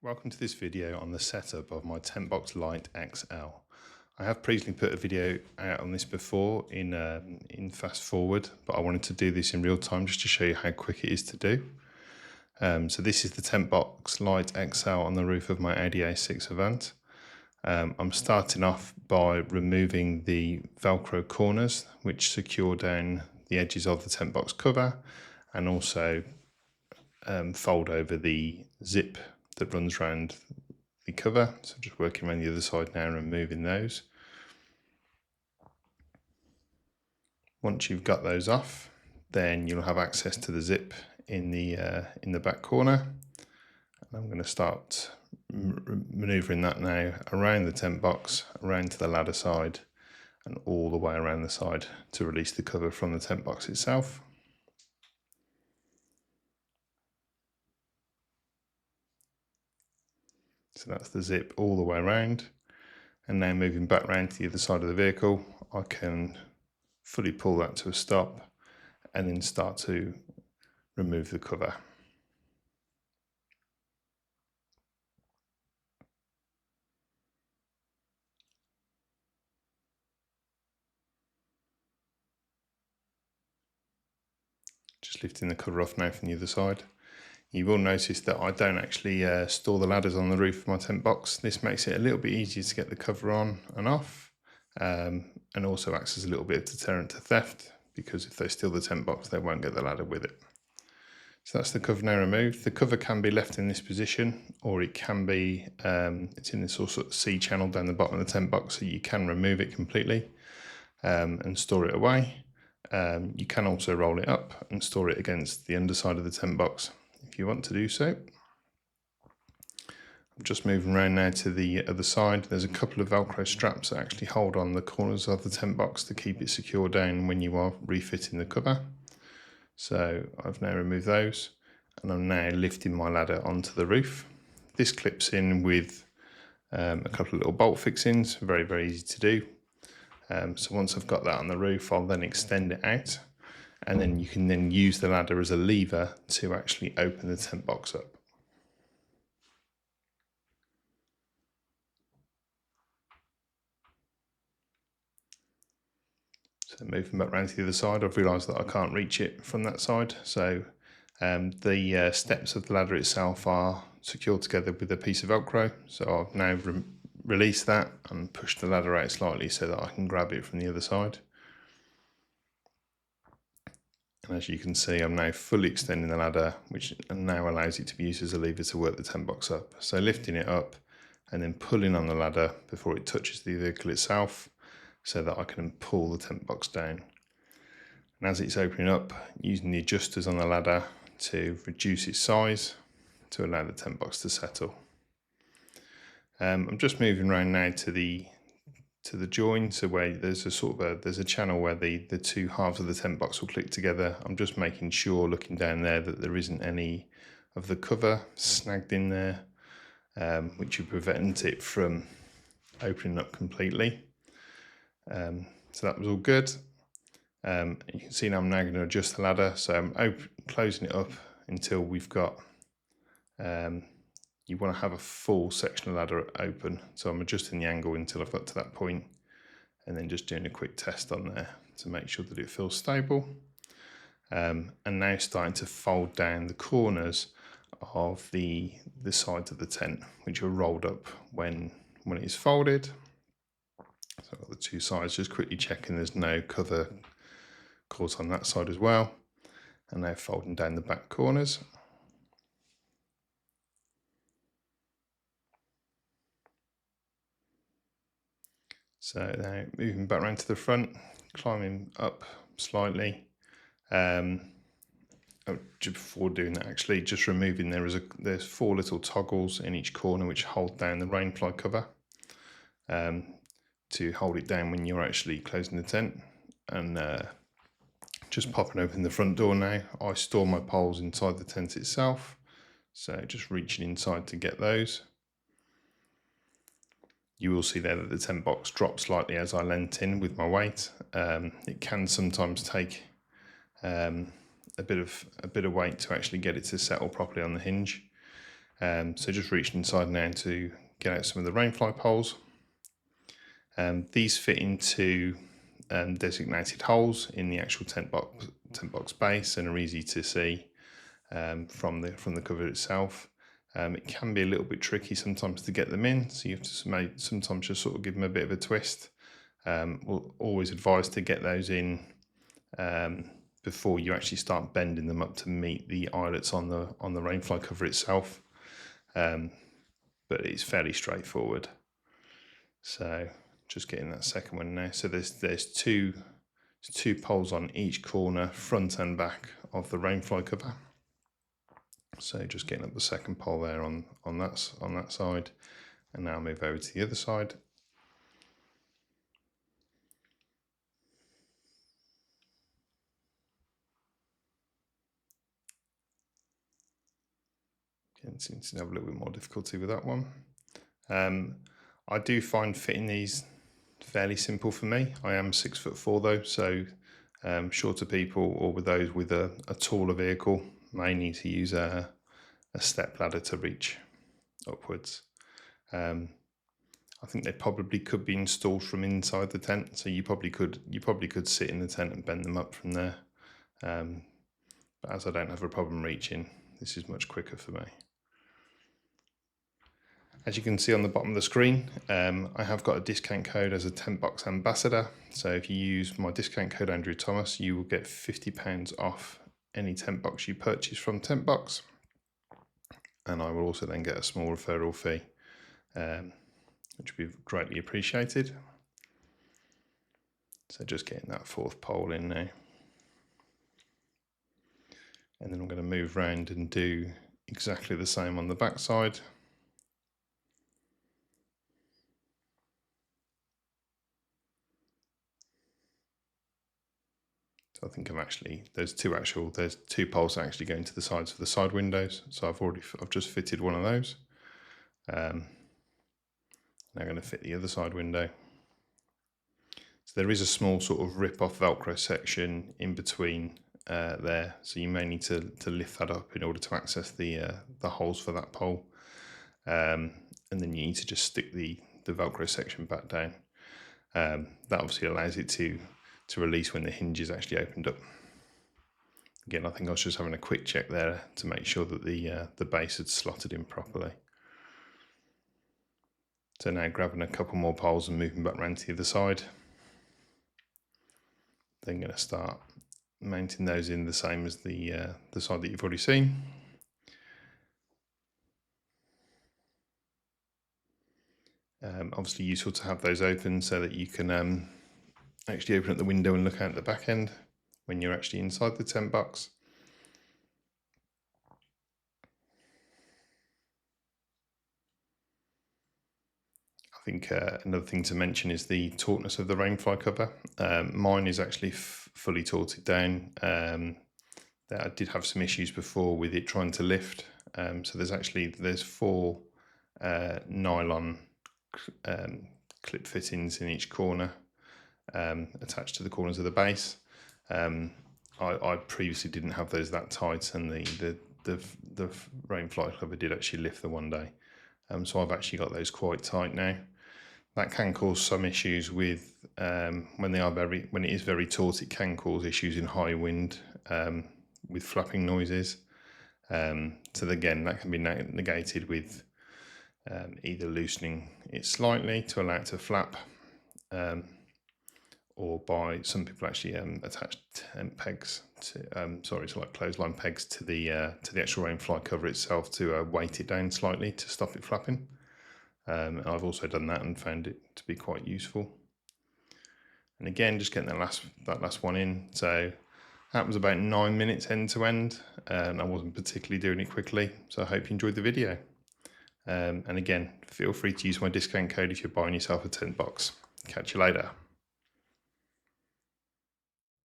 Welcome to this video on the setup of my Tentbox Lite XL. I have previously put a video out on this before in fast forward, but I wanted to do this in real time just to show you how quick it is to do. So this is the Tentbox Lite XL on the roof of my Audi A6 Avant. I'm starting off by removing the Velcro corners which secure down the edges of the Tentbox cover, and also fold over the zip that runs around the cover. So just working around the other side now and removing those. Once you've got those off, then you'll have access to the zip in the back corner. And I'm going to start manoeuvring that now around the tent box, around to the ladder side, and all the way around the side to release the cover from the tent box itself. So that's the zip all the way around. And now moving back round to the other side of the vehicle, I can fully pull that to a stop and then start to remove the cover. Just lifting the cover off now from the other side. You will notice that I don't actually store the ladders on the roof of my tent box. This makes it a little bit easier to get the cover on and off, and also acts as a little bit of deterrent to theft, because if they steal the tent box, they won't get the ladder with it. So that's the cover now removed. The cover can be left in this position, or it can be, it's in this sort of C channel down the bottom of the tent box, so you can remove it completely and store it away. You can also roll it up and store it against the underside of the tent box if you want to do so. I'm just moving around now to the other side. There's a couple of Velcro straps that actually hold on the corners of the tent box to keep it secure down when you are refitting the cover. So I've now removed those, and I'm now lifting my ladder onto the roof. This clips in with a couple of little bolt fixings, very, very easy to do. So once I've got that on the roof, I'll then extend it out, and then you can then use the ladder as a lever to actually open the tent box up. So moving back around to the other side, I've realised that I can't reach it from that side. So the steps of the ladder itself are secured together with a piece of Velcro. So I've now released that and pushed the ladder out slightly so that I can grab it from the other side. And as you can see, I'm now fully extending the ladder, which now allows it to be used as a lever to work the tent box up. So lifting it up and then pulling on the ladder before it touches the vehicle itself, so that I can pull the tent box down. And as it's opening up, using the adjusters on the ladder to reduce its size to allow the tent box to settle. I'm just moving around now to the join, so where there's a there's a channel where the two halves of the tent box will click together. I'm just making sure, looking down there, that there isn't any of the cover snagged in there, which would prevent it from opening up completely. So that was all good. You can see now I'm now going to adjust the ladder, so I'm closing it up until we've got, you want to have a full section of ladder open, so I'm adjusting the angle until I've got to that point, and then just doing a quick test on there to make sure that it feels stable. And now starting to fold down the corners of the sides of the tent, which are rolled up when it is folded. So I've got the two sides, just quickly checking there's no cover caught on that side as well. And now folding down the back corners. So now moving back around to the front, climbing up slightly. Just before doing that, actually, just removing, there's 4 little toggles in each corner which hold down the rainfly cover, to hold it down when you're actually closing the tent. And just popping open the front door now. I store my poles inside the tent itself, so just reaching inside to get those. You will see there that the tent box dropped slightly as I leant in with my weight. It can sometimes take a bit of weight to actually get it to settle properly on the hinge. So just reached inside now to get out some of the rainfly poles. These fit into designated holes in the actual tent box base and are easy to see from the cover itself. It can be a little bit tricky sometimes to get them in, so you have to sometimes just sort of give them a bit of a twist. We'll always advise to get those in before you actually start bending them up to meet the eyelets on the rainfly cover itself. But it's fairly straightforward. So just getting that second one now. So there's two poles on each corner, front and back of the rainfly cover. So just getting up the second pole there on that side, and now move over to the other side. Again, seems to have a little bit more difficulty with that one. I do find fitting these fairly simple for me. I am 6'4" though, so shorter people or with those with a taller vehicle may need to use a step ladder to reach upwards. I think they probably could be installed from inside the tent, so you probably could sit in the tent and bend them up from there. But as I don't have a problem reaching, this is much quicker for me. As you can see on the bottom of the screen, I have got a discount code as a Tentbox ambassador. So if you use my discount code Andrew Thomas, you will get £50 off any Tentbox you purchase from Tentbox. And I will also then get a small referral fee, which would be greatly appreciated. So just getting that fourth pole in now. And then I'm going to move around and do exactly the same on the back side. I think there's two poles actually going to the sides of the side windows. So I've just fitted one of those. Now I'm going to fit the other side window. So there is a small sort of rip-off Velcro section in between there. So you may need to lift that up in order to access the holes for that pole. And then you need to just stick the Velcro section back down. That obviously allows it to release when the hinge is actually opened up. Again, I think I was just having a quick check there to make sure that the base had slotted in properly. So now grabbing a couple more poles and moving back around to the other side. Then going to start mounting those in the same as the side that you've already seen. Obviously useful to have those open so that you can actually open up the window and look out the back end when you're actually inside the tent box. I think another thing to mention is the tautness of the rainfly cover. Mine is actually fully tauted down. I did have some issues before with it trying to lift. So there's 4 nylon clip fittings in each corner attached to the corners of the base. I previously didn't have those that tight, and the rainfly cover did actually lift the one day. So I've actually got those quite tight now. That can cause some issues with when it is very taut. It can cause issues in high wind with flapping noises. So again, that can be negated with either loosening it slightly to allow it to flap, or by some people actually attach tent pegs like clothesline pegs to the actual rainfly cover itself to weight it down slightly to stop it flapping. I've also done that and found it to be quite useful. And again, just getting that last one in. So that was about 9 minutes end to end, and I wasn't particularly doing it quickly. So I hope you enjoyed the video. And again, feel free to use my discount code if you're buying yourself a tent box. Catch you later.